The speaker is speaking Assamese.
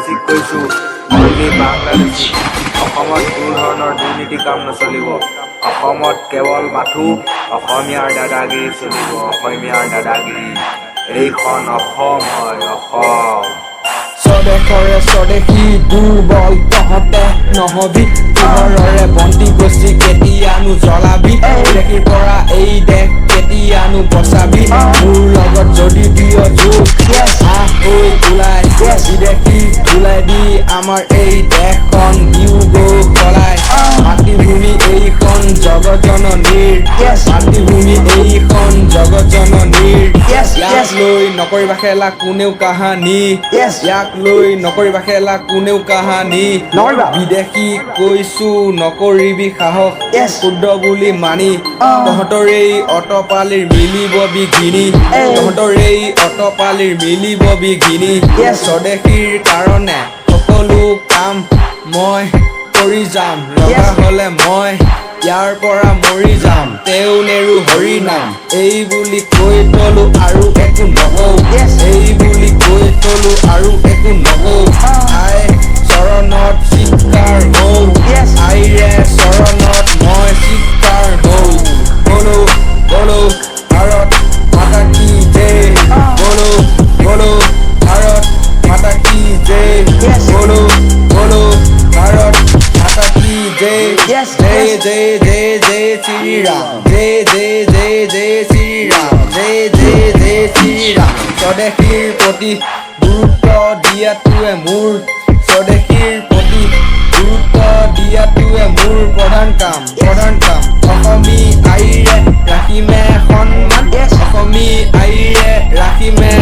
বাংলাদেশীক কৈছো অনলি বাংলাদেশী অসমত কোনো ধৰণৰ দুৰ্নীতি কাম নচলিব অসমত কেৱল মাথো অসমীয়াৰ দাদাগিৰি চলিব অসমীয়াৰ দাদাগিৰি এইখন অসম হয় অসম স্বদেশৰে স্বদেশী দুৰ্বল তহঁতে নহবি পোহৰৰে বন্তি গছি কেতিয়ানো জ্বলাবি দেশীৰ পৰা এই দেশ কেতিয়ানো বচাবি মোৰ লগত যদি দিয় যোগ আহ হৈ ওলাই বিদেশী ওলাই দি আমাৰ এই দেশখন দিও গৌ চলাই মাতৃভূমি এইখন জগতজননীৰ মাতৃভূমি এইখন জগতজননীৰ ইয়াক লৈ নকৰিবা খেলা কোনেও কাহানী ইয়াক লৈ নকৰিবা খেলা কোনেও কাহানী বিদেশী কৈছো নকৰিবি সাহস শুদ্ধ বুলি মানি তহঁতৰ এই অটপালিৰ মিলিব বিঘিনি তহঁতৰ এই অটপালিৰ মিলিব বিঘিনি স্বদেশীৰ কাৰণে সকলো কাম মই কৰি যাম লগা হলে মই ইয়াৰ পৰা মৰি যাম তেও নেৰু হৰি নাম এই বুলি কৈ তলো আৰু একো নকওঁ এই বুলি কৈ তলো আৰু একো নকওঁ আই চৰণত চিৎকাৰ হওঁ আইৰে চৰণত মই চিৎকাৰ হওঁ বলো বলো ভাৰত মাতা কি জয় বলো বলো ভাৰত মাতা কি জয় বলো বলো ভাৰত মাতা কি জয় জয় জয় জয় জয় শ্ৰী ৰাম জয় জয় জয় জয় শ্ৰী ৰাম জয় জয় জয় শ্ৰী ৰাম স্বদেশীৰ প্ৰতি গুৰুত্ব দিয়াটোৱে মোৰ স্বদেশীৰ প্ৰতি গুৰুত্ব দিয়াটোৱে মোৰ প্ৰধান কাম অসমী আইৰে ৰাখিমে সন্মান অসমী আইৰে ৰাখিমে